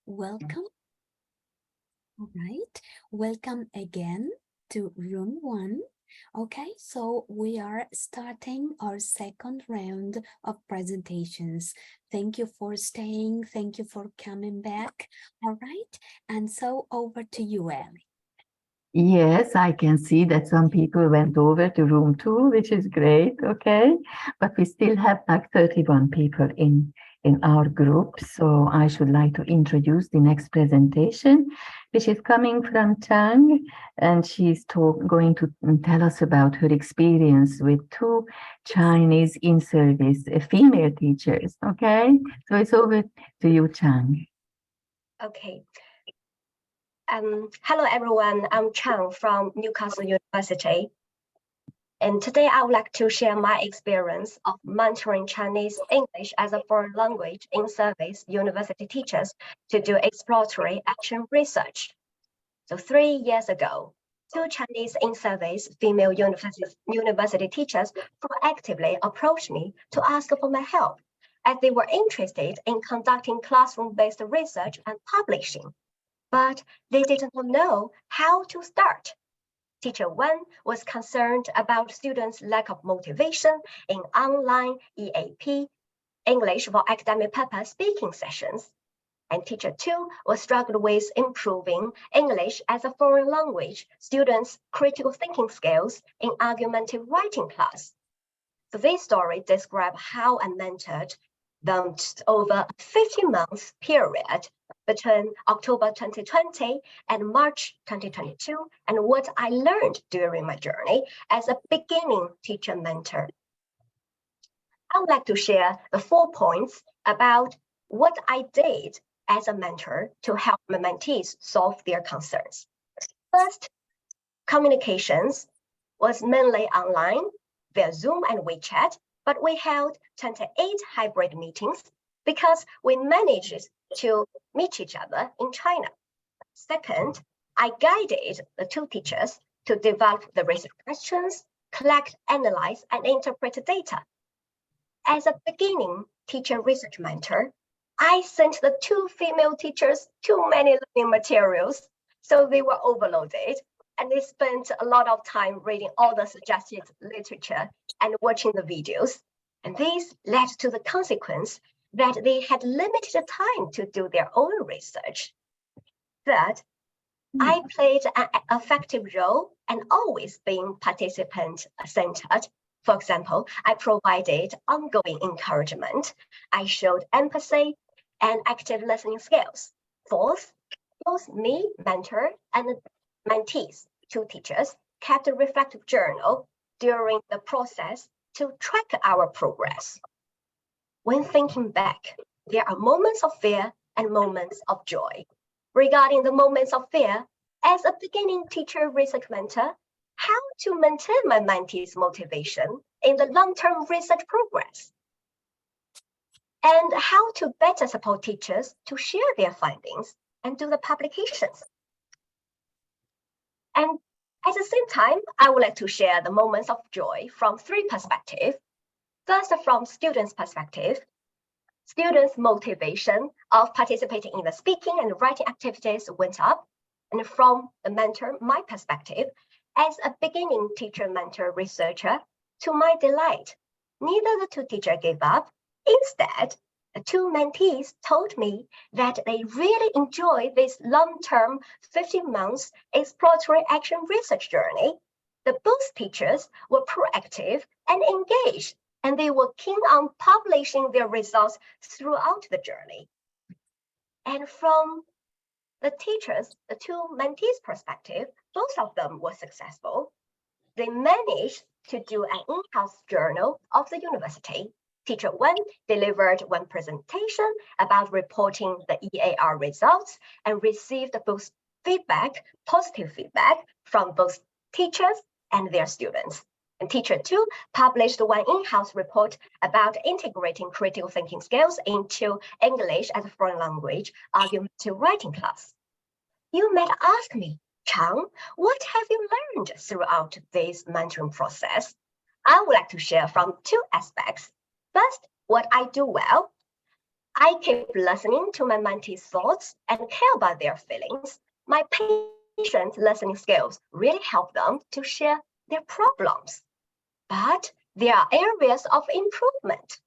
Welcome. All right. Welcome again to room 1. Okay, so we are starting our second round of presentations. Thank you for staying. Thank you for coming back. All right. And so over to you, Ellie. Yes, I can see that some people went over to room 2, which is great. Okay. But we still have like 31 people in our group. So I should like to introduce the next presentation, which is coming from Chang. And she's going to tell us about her experience with 2 Chinese in-service female teachers. Okay. So it's over to you, Chang. Okay. Hello, everyone. I'm Chang from Newcastle University. And today I would like to share my experience of mentoring Chinese English as a foreign language in service university teachers to do exploratory action research. So 3 years ago, 2 Chinese in-service female university teachers proactively approached me to ask for my help, as they were interested in conducting classroom-based research and publishing, but they didn't know how to start. Teacher 1 was concerned about students' lack of motivation in online EAP, English for academic purpose speaking sessions. And teacher 2 was struggling with improving English as a foreign language students' critical thinking skills in argumentative writing class. So this story describes how I mentored them over a 50-month period between October 2020 and March 2022, and what I learned during my journey as a beginning teacher mentor. I would like to share the 4 points about what I did as a mentor to help my mentees solve their concerns. First, communications was mainly online via Zoom and WeChat, but we held 28 hybrid meetings because we managed to meet each other in China. Second, I guided the 2 teachers to develop the research questions, collect, analyze, and interpret data. As a beginning teacher research mentor, I sent the 2 female teachers too many learning materials, so they were overloaded, and they spent a lot of time reading all the suggested literature and watching the videos. And this led to the consequence that they had limited time to do their own research. Third, I played an effective role and always being participant-centered. For example, I provided ongoing encouragement. I showed empathy and active listening skills. Fourth, both me, mentor, and mentees, 2 teachers, kept a reflective journal during the process to track our progress. When thinking back, there are moments of fear and moments of joy. Regarding the moments of fear, as a beginning teacher research mentor, how to maintain my mentees' motivation in the long-term research progress, and how to better support teachers to share their findings and do the publications. And at the same time, I would like to share the moments of joy from 3 perspectives. First, from students' perspective, students' motivation of participating in the speaking and writing activities went up. And from the mentor, my perspective, as a beginning teacher, mentor, researcher, to my delight, neither the 2 teachers gave up. Instead, the 2 mentees told me that they really enjoy this long-term 15 months exploratory action research journey. The both teachers were proactive and engaged, and they were keen on publishing their results throughout the journey. And from the teachers, the 2 mentees' perspective, both of them were successful. They managed to do an in-house journal of the university. Teacher 1 delivered 1 presentation about reporting the EAR results and received both positive feedback from both teachers and their students. And teacher 2 published 1 in-house report about integrating critical thinking skills into English as a foreign language argumentative writing class. You might ask me, Chang, what have you learned throughout this mentoring process? I would like to share from 2 aspects. First, what I do well. I keep listening to my mentees' thoughts and care about their feelings. My patient listening skills really help them to share their problems. But there are areas of improvement.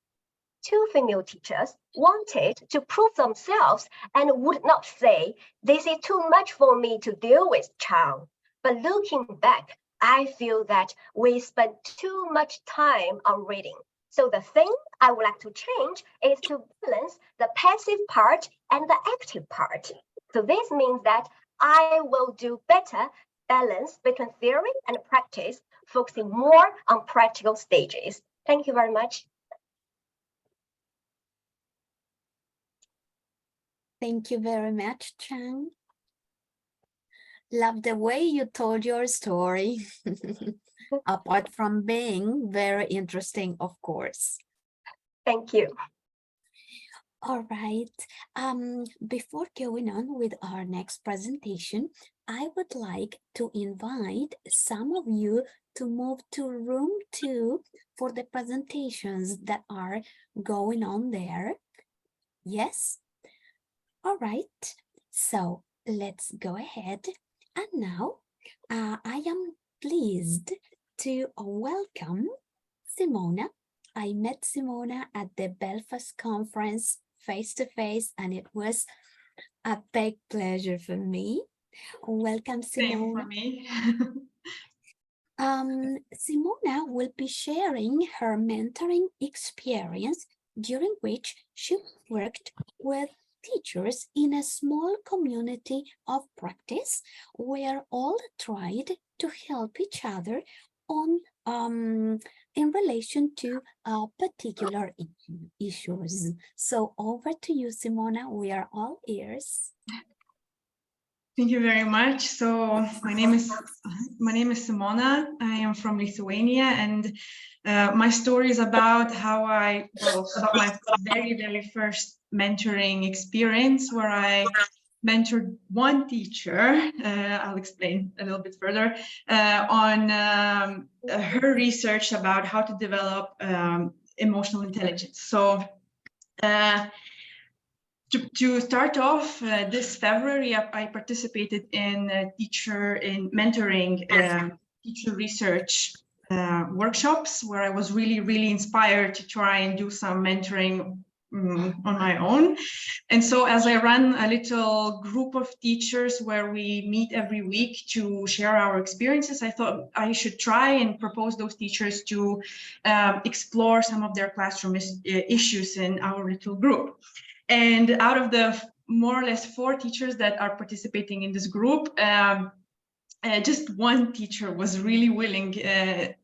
Two female teachers wanted to prove themselves and would not say, "This is too much for me to deal with, child." But looking back, I feel that we spent too much time on reading. So the thing I would like to change is to balance the passive part and the active part. So this means that I will do better balance between theory and practice, focusing more on practical stages. Thank you very much. Thank you very much, Chang. Love the way you told your story. Apart from being very interesting, of course. Thank you. All right. Before going on with our next presentation, I would like to invite some of you to move to room 2 for the presentations that are going on there. Yes? All right. So let's go ahead. And now I am pleased to welcome Simona. I met Simona at the Belfast conference face-to-face, and it was a big pleasure for me. Welcome, Simona. Same for me. Simona will be sharing her mentoring experience, during which she worked with teachers in a small community of practice where all tried to help each other on in relation to particular issues. So over to you, Simona. We are all ears. Thank you very much. So my name is Simona. I am from Lithuania, and my story is about about my very first mentoring experience, where I mentored one teacher. I'll explain a little bit further on her research about how to develop emotional intelligence. So. To start off, this February, I participated in mentoring teacher research workshops, where I was really inspired to try and do some mentoring on my own. And so as I run a little group of teachers where we meet every week to share our experiences, I thought I should try and propose those teachers to explore some of their classroom issues in our little group. And out of the more or less 4 teachers that are participating in this group, just one teacher was really willing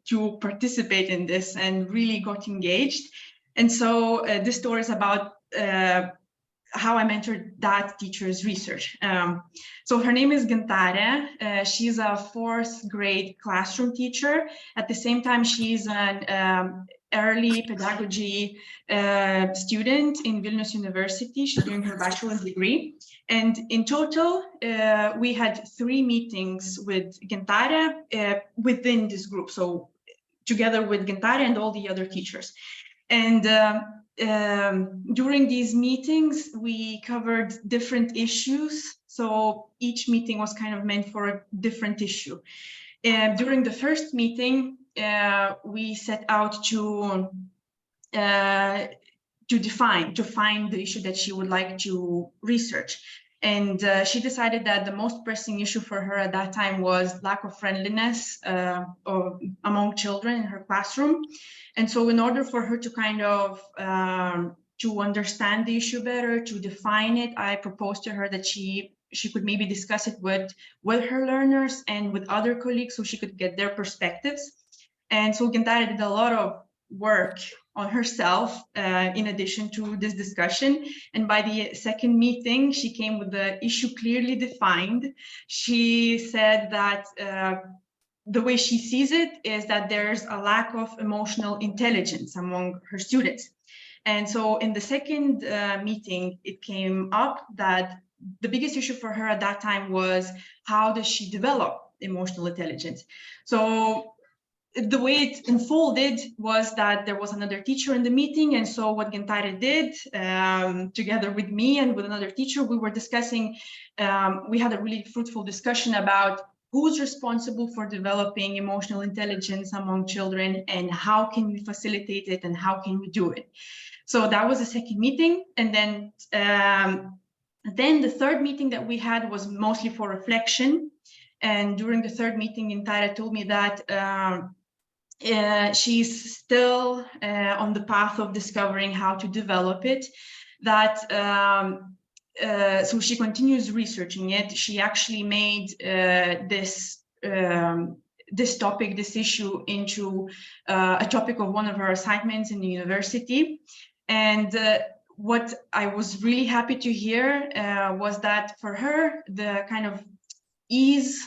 to participate in this and really got engaged. And so this story is about how I mentored that teacher's research. So her name is Gintare. She's a 4th grade classroom teacher. At the same time, she's an early pedagogy student in Vilnius University. She's doing her bachelor's degree. And in total, we had 3 meetings with Gintare within this group. So together with Gintare and all the other teachers. And during these meetings, we covered different issues. So each meeting was kind of meant for a different issue. During the first meeting, we set out to find the issue that she would like to research. And she decided that the most pressing issue for her at that time was lack of friendliness among children in her classroom. And so in order for her to kind of to understand the issue better, to define it, I proposed to her that she could maybe discuss it with her learners and with other colleagues so she could get their perspectives. And so Gintare did a lot of work on herself in addition to this discussion. And by the second meeting, she came with the issue clearly defined. She said that the way she sees it is that there's a lack of emotional intelligence among her students. And so in the second meeting, it came up that the biggest issue for her at that time was how does she develop emotional intelligence? So the way it unfolded was that there was another teacher in the meeting, and so what Gentare did, together with me and with another teacher, we were discussing, we had a really fruitful discussion about who's responsible for developing emotional intelligence among children and how can we facilitate it and how can we do it. So that was the second meeting, and then the third meeting that we had was mostly for reflection. And during the third meeting, Gentare told me that she's still on the path of discovering how to develop it, that so she continues researching it. She actually made this topic, this issue, into a topic of one of her assignments in the university. And what I was really happy to hear was that for her, the kind of ease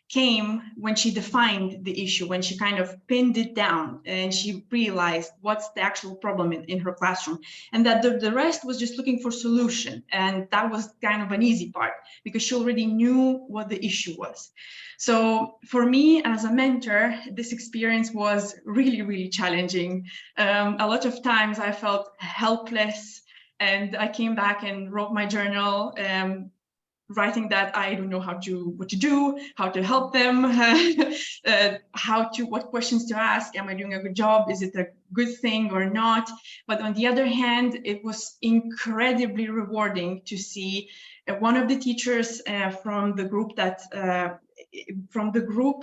came when she defined the issue, when she kind of pinned it down and she realized what's the actual problem in her classroom, and that the rest was just looking for solution. And that was kind of an easy part because she already knew what the issue was. So for me as a mentor, this experience was really, really challenging. A lot of times I felt helpless, and I came back and wrote my journal, writing that I don't know what to do, how to help them, what questions to ask. Am I doing a good job? Is it a good thing or not? But on the other hand, it was incredibly rewarding to see one of the teachers from the group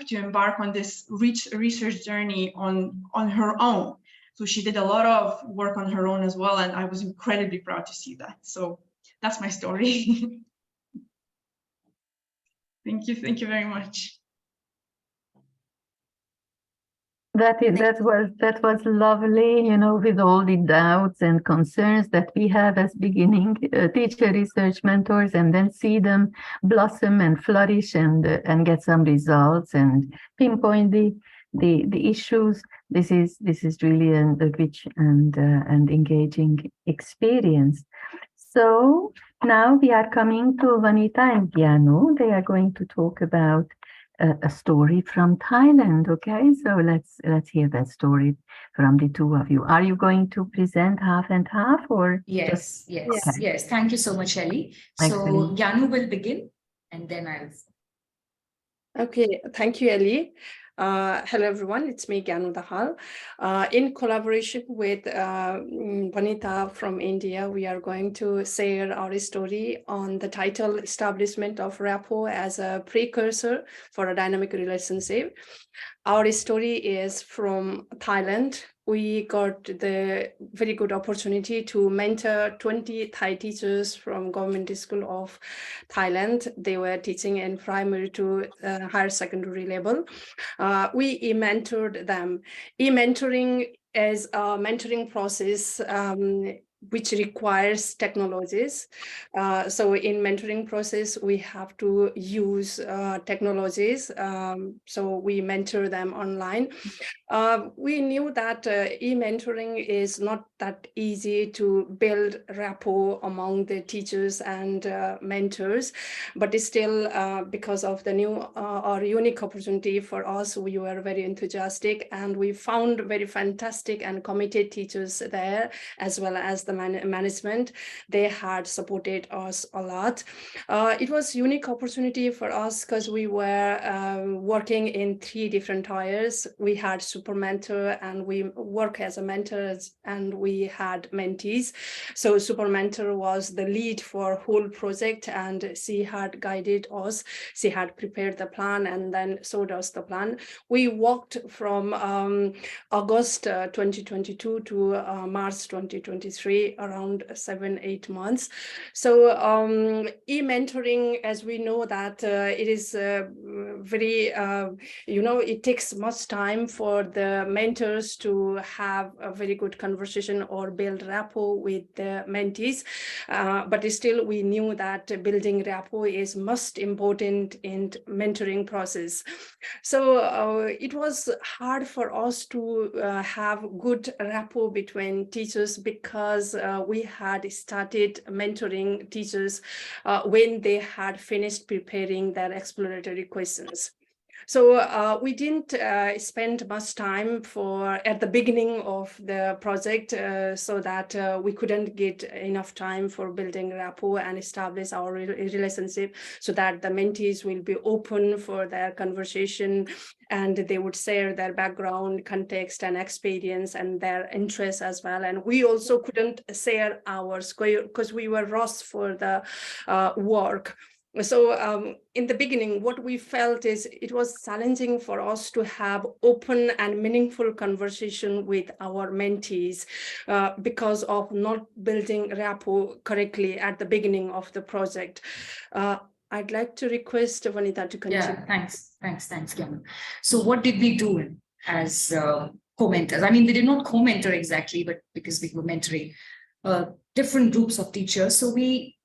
to embark on this research journey on her own. So she did a lot of work on her own as well, and I was incredibly proud to see that. So that's my story. Thank you very much. That was lovely, you know, with all the doubts and concerns that we have as beginning teacher research mentors, and then see them blossom and flourish and get some results and pinpoint the issues. This is really a rich and engaging experience. So now we are coming to Vanita and Gyanu. They are going to talk about a story from Thailand. Okay, so let's hear that story from the two of you. Are you going to present half and half, or yes? Thank you so much, Ellie. Excellent. So Gyanu will begin, and then I'll. Okay, thank you, Ellie. Hello, everyone. It's me, Gyanu Dahal. In collaboration with Vanita from India, we are going to share our story on the title Establishment of Rapport as a Precursor for a Dynamic Relationship. Our story is from Thailand. We got the very good opportunity to mentor 20 Thai teachers from Government School of Thailand. They were teaching in primary to higher secondary level. We e-mentored them. E-mentoring is a mentoring process which requires technologies. So in mentoring process, we have to use technologies. So we mentor them online. We knew that e-mentoring is not that easy to build rapport among the teachers and mentors, but still because of the new or unique opportunity for us, we were very enthusiastic, and we found very fantastic and committed teachers there, as well as the management. They had supported us a lot. It was unique opportunity for us because we were working in 3 different tiers. We had super mentor, and we work as a mentors, and we had mentees. So super mentor was the lead for whole project, and she had guided us. She had prepared the plan and then showed us the plan. We worked from August 2022 to March 2023, around 7-8 months. So e-mentoring, as we know that it is very, it takes much time for the mentors to have a very good conversation or build rapport with the mentees. But still, we knew that building rapport is most important in mentoring process. So it was hard for us to have good rapport between teachers, because we had started mentoring teachers when they had finished preparing their exploratory questions. So we didn't spend much time at the beginning of the project so that we couldn't get enough time for building rapport and establish our relationship, so that the mentees will be open for their conversation and they would share their background, context and experience and their interests as well. And we also couldn't share ours because we were rushed for the work. So in the beginning, what we felt is it was challenging for us to have open and meaningful conversation with our mentees because of not building rapport correctly at the beginning of the project. I'd like to request Vanita to continue. Yeah, thanks, Kian. So what did we do as co-mentors? I mean, we did not co-mentor exactly, but because we were mentoring different groups of teachers. So we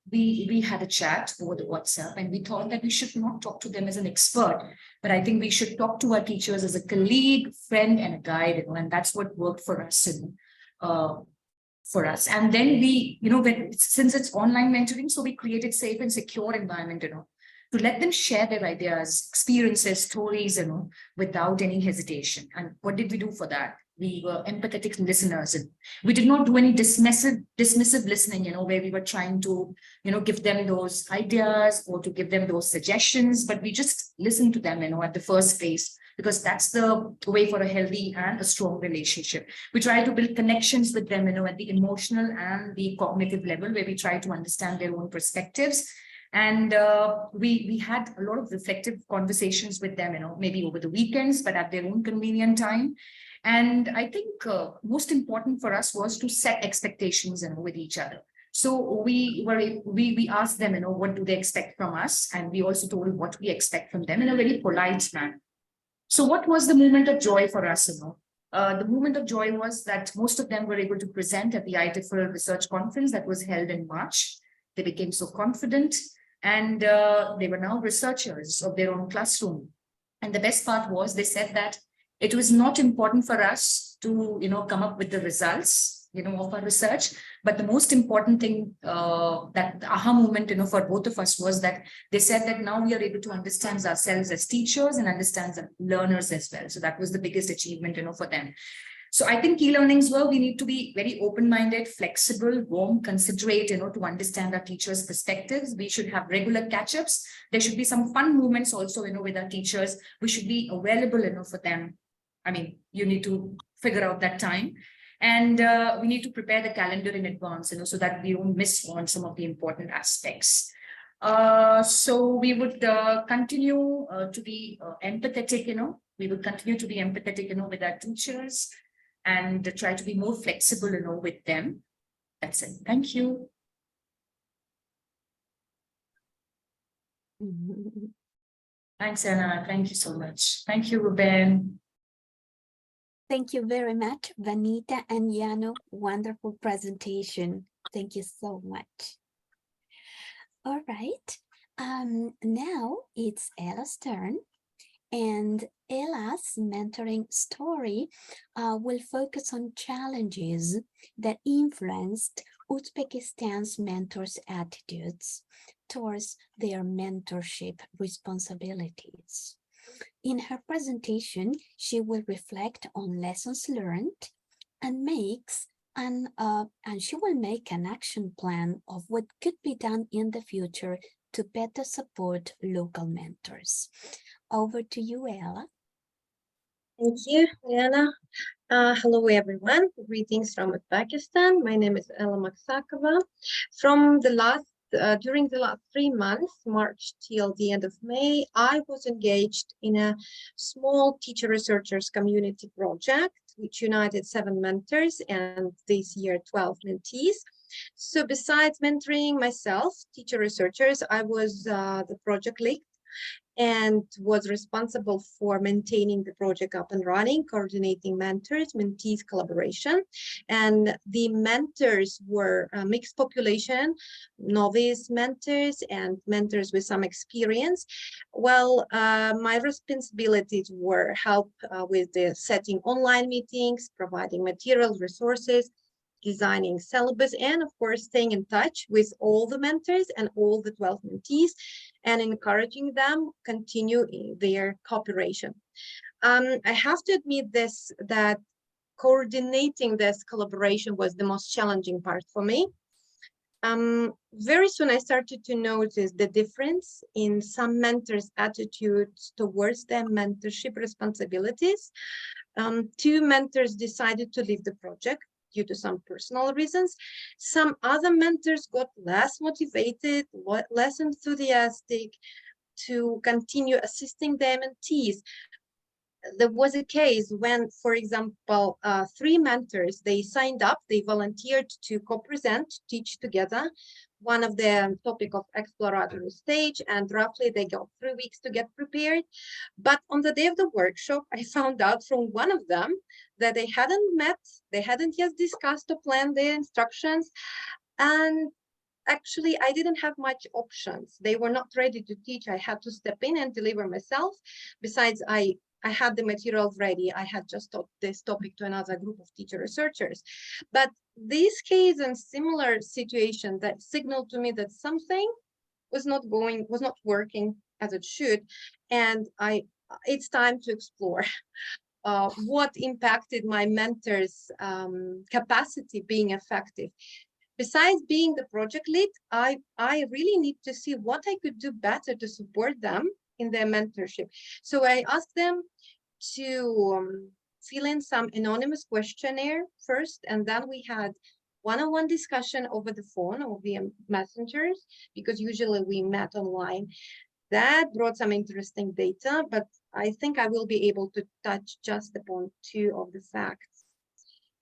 had a chat over the WhatsApp, and we thought that we should not talk to them as an expert, but I think we should talk to our teachers as a colleague, friend, and a guide, and that's what worked for us. And then we, since it's online mentoring, so we created safe and secure environment, to let them share their ideas, experiences, stories, without any hesitation. And what did we do for that? We were empathetic listeners, and we did not do any dismissive listening, where we were trying to, give them those ideas or to give them those suggestions, but we just listened to them, at the first phase, because that's the way for a healthy and a strong relationship. We try to build connections with them, at the emotional and the cognitive level, where we try to understand their own perspectives. And we had a lot of reflective conversations with them, maybe over the weekends, but at their own convenient time. And I think most important for us was to set expectations, with each other. So we asked them, what do they expect from us? And we also told what we expect from them in a very polite manner. So what was the moment of joy for us? The moment of joy was that most of them were able to present at the IATEFL research conference that was held in March. They became so confident, and they were now researchers of their own classroom. And the best part was they said that it was not important for us to, come up with the results, of our research. But the most important thing, that the aha moment, for both of us was that they said that now we are able to understand ourselves as teachers and understand the learners as well. So that was the biggest achievement, for them. So I think key learnings were, we need to be very open-minded, flexible, warm, considerate, to understand our teachers' perspectives. We should have regular catch-ups. There should be some fun moments also, with our teachers. We should be available, for them. I mean, you need to figure out that time. And we need to prepare the calendar in advance, so that we don't miss on some of the important aspects. So we would continue to be empathetic, we will continue to be empathetic, with our teachers, and try to be more flexible, with them. That's it. Thank you. Thanks, Anna. Thank you so much. Thank you, Ruben. Thank you very much, Vanita and Jano. Wonderful presentation. Thank you so much. All right. Now it's Ella's turn. And Ella's mentoring story will focus on challenges that influenced Uzbekistan's mentors' attitudes towards their mentorship responsibilities. In her presentation, she will reflect on lessons learned and she will make an action plan of what could be done in the future to better support local mentors. Over to you, Ella. Thank you, Liana. Hello, everyone. Greetings from Uzbekistan. My name is Ella Maksakova. During the last 3 months, March till the end of May, I was engaged in a small teacher researchers community project, which united 7 mentors and this year 12 mentees. So besides mentoring myself, teacher researchers, I was the project lead and was responsible for maintaining the project up and running, coordinating mentors, mentees collaboration. And the mentors were a mixed population, novice mentors and mentors with some experience. Well, my responsibilities were help with the setting online meetings, providing materials, resources, designing syllabus, and of course staying in touch with all the mentors and all the 12 mentees and encouraging them continue their cooperation. I have to admit this, that coordinating this collaboration was the most challenging part for me. Very soon I started to notice the difference in some mentors' attitudes towards their mentorship responsibilities. Two mentors decided to leave the project due to some personal reasons. Some other mentors got less motivated, less enthusiastic to continue assisting their mentees. There was a case when, for example, 3 mentors, they signed up, they volunteered to co-present, teach together one of the topic of exploratory stage, and roughly they got 3 weeks to get prepared. But on the day of the workshop, I found out from one of them that they hadn't met, they hadn't yet discussed or planned their instructions, and actually I didn't have much options. They were not ready to teach. I had to step in and deliver myself. Besides, I had the materials ready. I had just taught this topic to another group of teacher researchers. But this case and similar situation that signaled to me that something was not working as it should. And it's time to explore what impacted my mentor's capacity being effective. Besides being the project lead, I really need to see what I could do better to support them in their mentorship. So I asked them to fill in some anonymous questionnaire first, and then we had one-on-one discussion over the phone or via messengers, because usually we met online. That brought some interesting data, but I think I will be able to touch just upon 2 of the facts.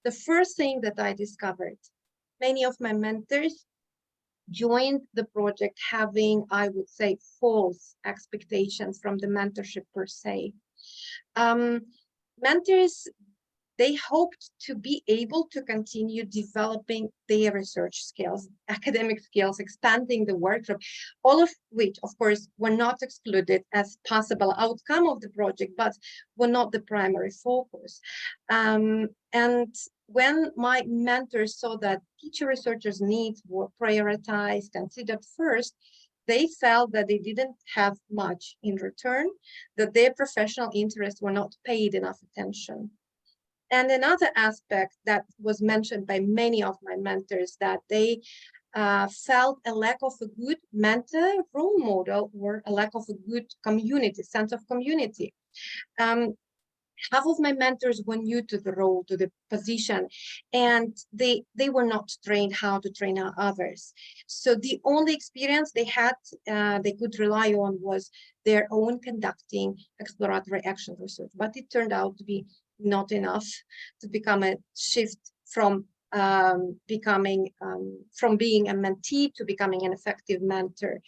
The first thing that I discovered, many of my mentors joined the project having, I would say, false expectations from the mentorship per se. Mentors, they hoped to be able to continue developing their research skills, academic skills, expanding the workshop, all of which, of course, were not excluded as possible outcome of the project, but were not the primary focus. And when my mentors saw that teacher researchers' needs were prioritized, considered first, they felt that they didn't have much in return, that their professional interests were not paid enough attention. And another aspect that was mentioned by many of my mentors, that they felt a lack of a good mentor role model, or a lack of a good community, sense of community. Half of my mentors were new to the role, to the position, and they were not trained how to train others. So the only experience they had, they could rely on, was their own conducting exploratory action research. But it turned out to be not enough to become a shift from from being a mentee to becoming an effective mentor.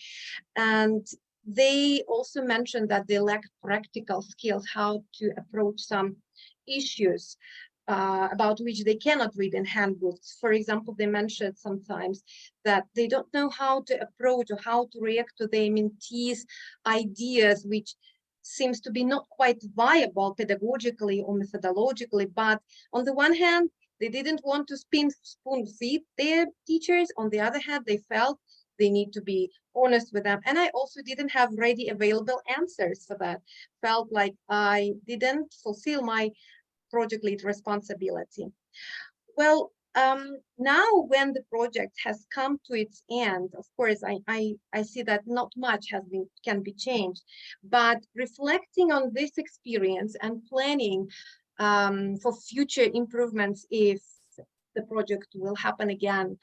And they also mentioned that they lack practical skills, how to approach some issues about which they cannot read in handbooks. For example, they mentioned sometimes that they don't know how to approach or how to react to their mentees' ideas, which seems to be not quite viable pedagogically or methodologically. But on the one hand, they didn't want to spoon feed their teachers. On the other hand, they felt they need to be honest with them. And I also didn't have ready available answers for that. Felt like I didn't fulfill my project lead responsibility. Well, now when the project has come to its end, of course, I see that not much can be changed, but reflecting on this experience and planning for future improvements, if the project will happen again,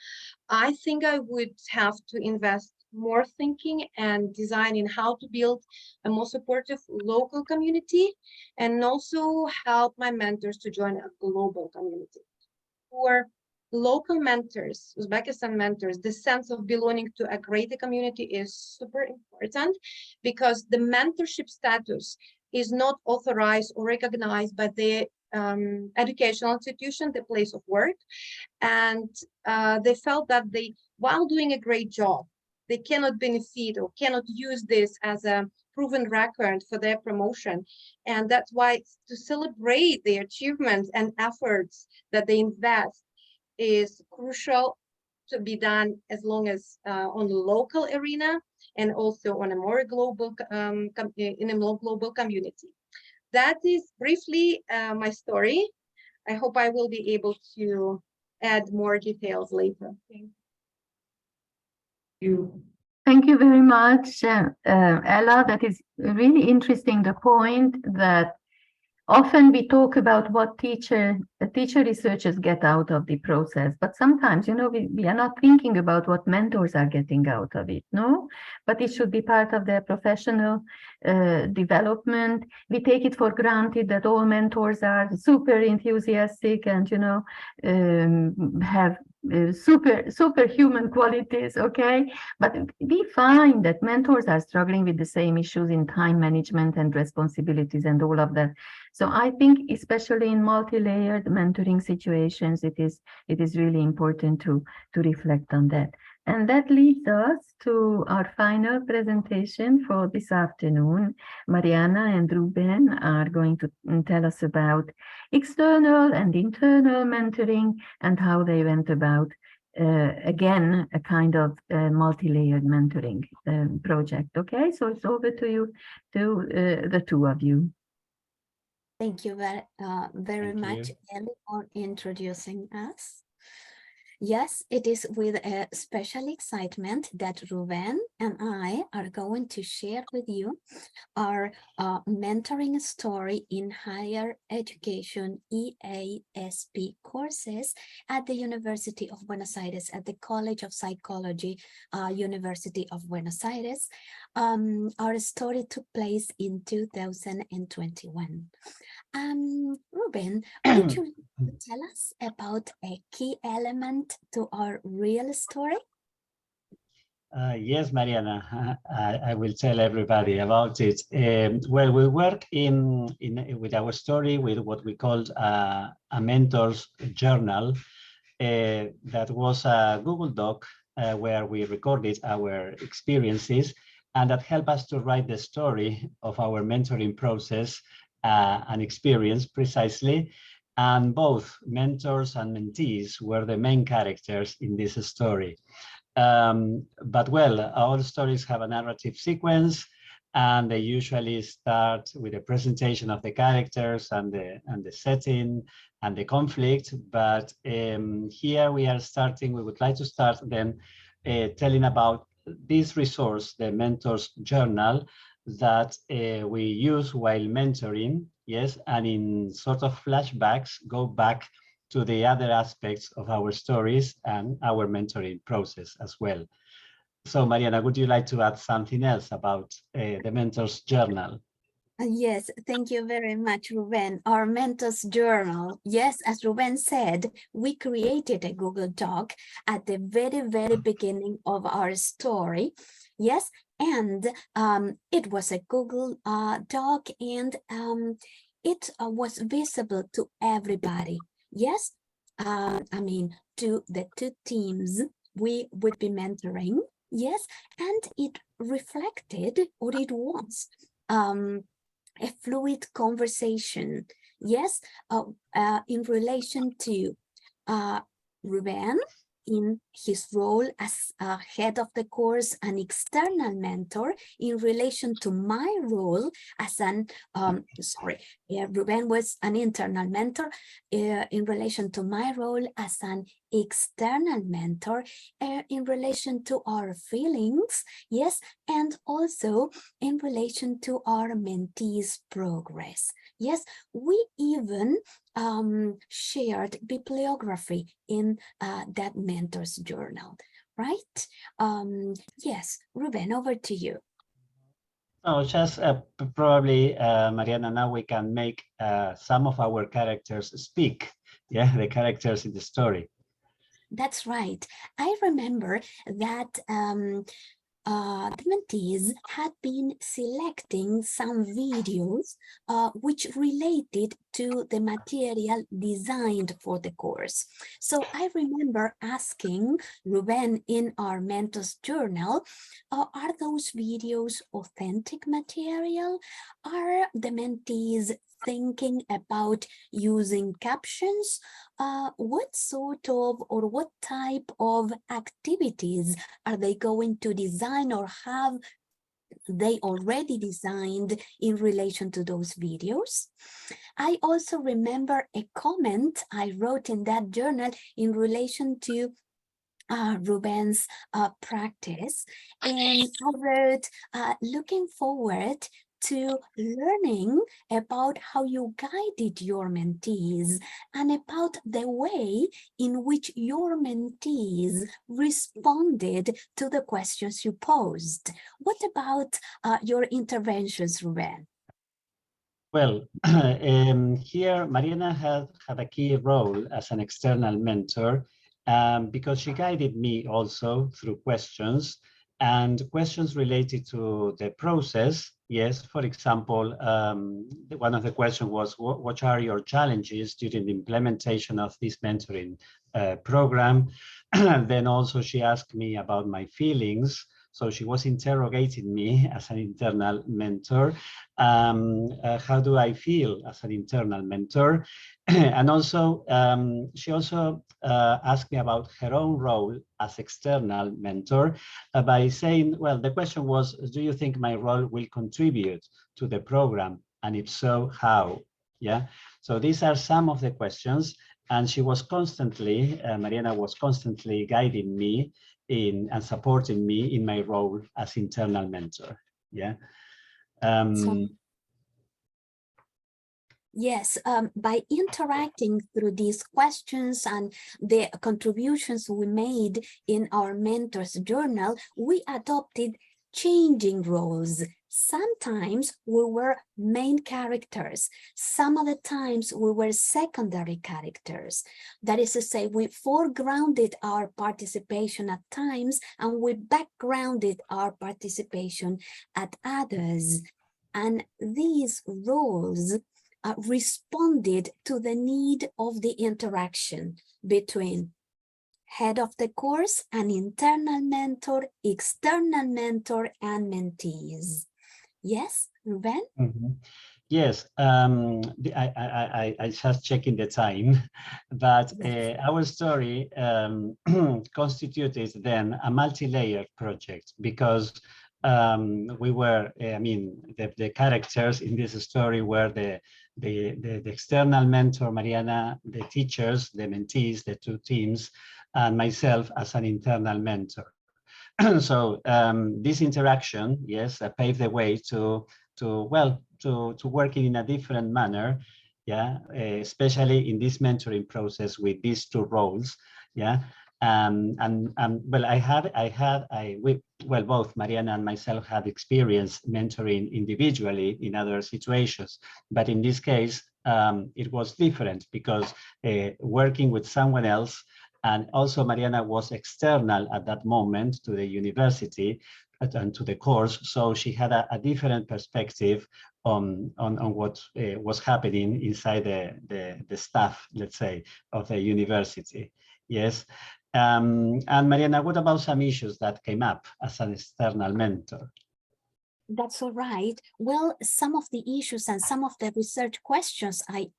I think I would have to invest more thinking and design in how to build a more supportive local community, and also help my mentors to join a global community. For local mentors, Uzbekistan mentors, the sense of belonging to a greater community is super important, because the mentorship status is not authorized or recognized by the educational institution, the place of work. And they felt that while doing a great job, they cannot benefit or cannot use this as a proven record for their promotion. And that's why, to celebrate their achievements and efforts that they invest, is crucial to be done as long as on the local arena and also on a more global in a more global community. That is briefly my story. I hope I will be able to add more details later. Thank you. Thank you very much, Ella. That is really interesting, the point that often we talk about what teacher researchers get out of the process, but sometimes, we are not thinking about what mentors are getting out of it, no? But it should be part of their professional development. We take it for granted that all mentors are super enthusiastic and, have superhuman qualities, okay? But we find that mentors are struggling with the same issues in time management and responsibilities and all of that. So I think, especially in multi-layered mentoring situations, it is really important to reflect on that. And that leads us to our final presentation for this afternoon. Mariana and Ruben are going to tell us about external and internal mentoring and how they went about, again, a kind of multi-layered mentoring project. Okay, so it's over to you, to the two of you. Thank you very Thank much, you. Ellie, for introducing us. Yes, it is with a special excitement that Ruben and I are going to share with you our mentoring story in higher education EASP courses at the University of Buenos Aires, at the College of Psychology, University of Buenos Aires. Our story took place in 2021. Ruben, would you tell us about a key element to our real story? Yes, Mariana, I will tell everybody about it. Well, we work with our story with what we called a mentor's journal. That was a Google Doc where we recorded our experiences, and that helped us to write the story of our mentoring process and experience precisely. And both mentors and mentees were the main characters in this story. But well, all stories have a narrative sequence, and they usually start with a presentation of the characters and the setting and the conflict. But here we would like to start then telling about this resource, the mentor's journal, that we use while mentoring, yes, and in sort of flashbacks, go back to the other aspects of our stories and our mentoring process as well. So Mariana, would you like to add something else about the mentor's journal? Yes, thank you very much, Ruben. Our mentor's journal. Yes, as Ruben said, we created a Google Doc at the very beginning of our story. Yes, and it was a Google Doc, and it was visible to everybody. Yes, I mean, to the two teams we would be mentoring. Yes, and it reflected what it was. A fluid conversation, yes, in relation to Ruben in his role as head of the course, an external mentor, in relation to my role as an, Ruben was an internal mentor in relation to my role as an external mentor in relation to our feelings, yes, and also in relation to our mentees' progress. Yes, we even shared bibliography in that mentor's journal, right? Yes, Ruben, over to you. Oh, just probably, Mariana, now we can make some of our characters speak, yeah, the characters in the story. That's right. I remember that the mentees had been selecting some videos which related to the material designed for the course. So I remember asking Ruben in our mentor's journal, are those videos authentic material? Are the mentees thinking about using captions? What sort of or what type of activities are they going to design, or have they already designed in relation to those videos? I also remember a comment I wrote in that journal in relation to Ruben's practice, and I wrote, looking forward to learning about how you guided your mentees and about the way in which your mentees responded to the questions you posed. What about your interventions, Ruben? Well, here Mariana had a key role as an external mentor, because she guided me also through questions, and questions related to the process. Yes, for example, one of the questions was, what are your challenges during the implementation of this mentoring program? Then also she asked me about my feelings. So she was interrogating me as an internal mentor. How do I feel as an internal mentor? And also, she also asked me about her own role as external mentor, by saying, well, the question was, do you think my role will contribute to the program? And if so, how? Yeah. So these are some of the questions. And she was constantly, Mariana was constantly guiding me in and supporting me in my role as internal mentor. Yeah. Yes, by interacting through these questions and the contributions we made in our mentor's journal, we adopted changing roles. Sometimes we were main characters. Some of the times we were secondary characters. That is to say, we foregrounded our participation at times and we backgrounded our participation at others. And these roles responded to the need of the interaction between head of the course, an internal mentor, external mentor, and mentees. Yes, Ruben? Mm-hmm. Yes, I just checking the time, but our story constituted then a multi-layered project, because we were, I mean, the characters in this story were the external mentor, Mariana, the teachers, the mentees, the two teams, and myself as an internal mentor. So this interaction, yes, paved the way to working in a different manner, yeah, especially in this mentoring process with these two roles, yeah. Well, both Mariana and myself had experience mentoring individually in other situations, but in this case, it was different, because working with someone else, and also Mariana was external at that moment to the university and to the course, so she had a different perspective on what was happening inside the staff, let's say, of the university. Yes. And Mariana, what about some issues that came up as an external mentor? That's all right. Well, some of the issues and some of the research questions I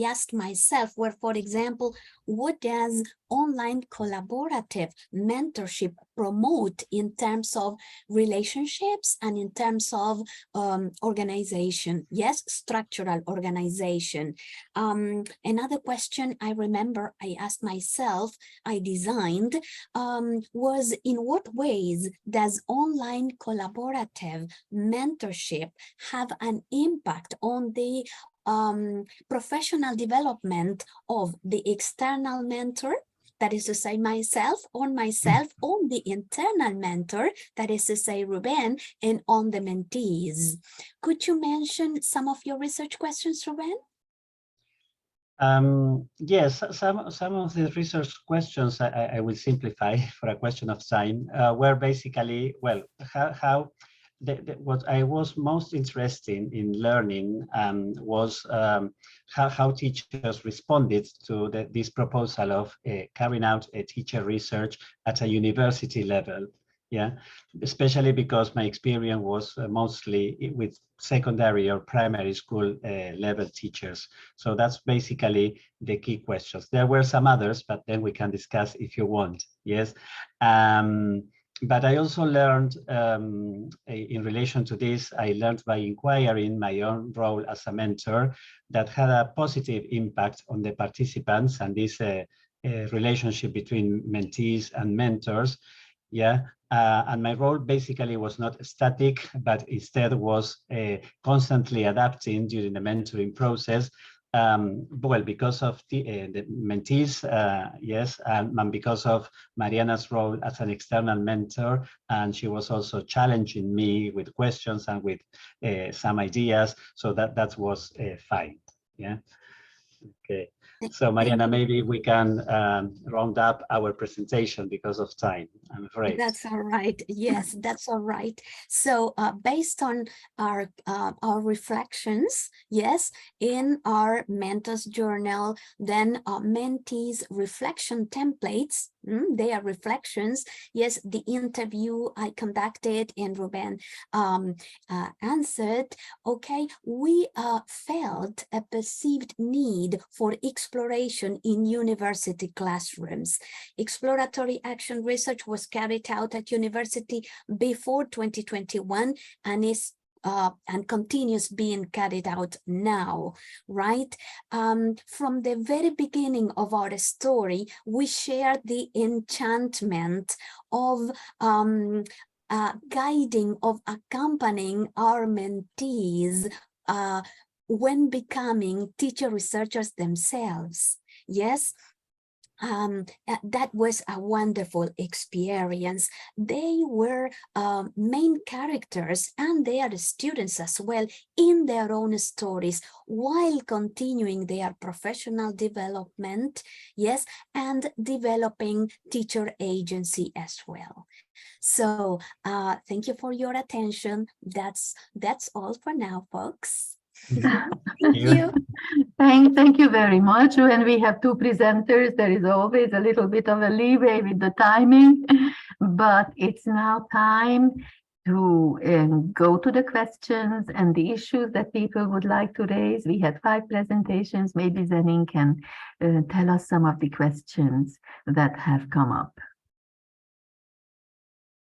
asked myself were, for example, what does online collaborative mentorship promote in terms of relationships and in terms of organization? Yes, structural organization. Another question I remember I asked myself, I designed, was in what ways does online collaborative mentorship have an impact on the professional development of the external mentor, that is to say myself, on the internal mentor, that is to say Ruben, and on the mentees. Could you mention some of your research questions, Ruben? Yes, some of the research questions I will simplify for a question of time, were basically, well, how what I was most interested in learning was how teachers responded to this proposal of carrying out a teacher research at a university level. Yeah, especially because my experience was mostly with secondary or primary school level teachers. So that's basically the key questions. There were some others, but then we can discuss if you want. Yes. But I also learned in relation to this, I learned by inquiring my own role as a mentor that had a positive impact on the participants and this relationship between mentees and mentors. Yeah, and my role basically was not static, but instead was constantly adapting during the mentoring process. Well, because of the mentees, yes, and because of Mariana's role as an external mentor, and she was also challenging me with questions and with some ideas, so that was fine. Yeah. Okay. So Mariana, maybe we can round up our presentation because of time, I'm afraid. That's all right. Yes, that's all right. So based on our reflections, yes, in our mentors journal, then mentees reflection templates, they are reflections. Yes, the interview I conducted and Ruben answered. Okay, we felt a perceived need for exploration in university classrooms. Exploratory action research was carried out at university before 2021 and is and continues being carried out now, right? From the very beginning of our story, we shared the enchantment of guiding, of accompanying our mentees when becoming teacher researchers themselves. Yes. That was a wonderful experience. They were main characters and they are students as well in their own stories while continuing their professional development, yes, and developing teacher agency as well. So thank you for your attention. That's all for now, folks. Thank you. Thank you very much. When we have two presenters, there is always a little bit of a leeway with the timing, but it's now time to go to the questions and the issues that people would like to raise. We had 5 presentations. Maybe Zenin can tell us some of the questions that have come up.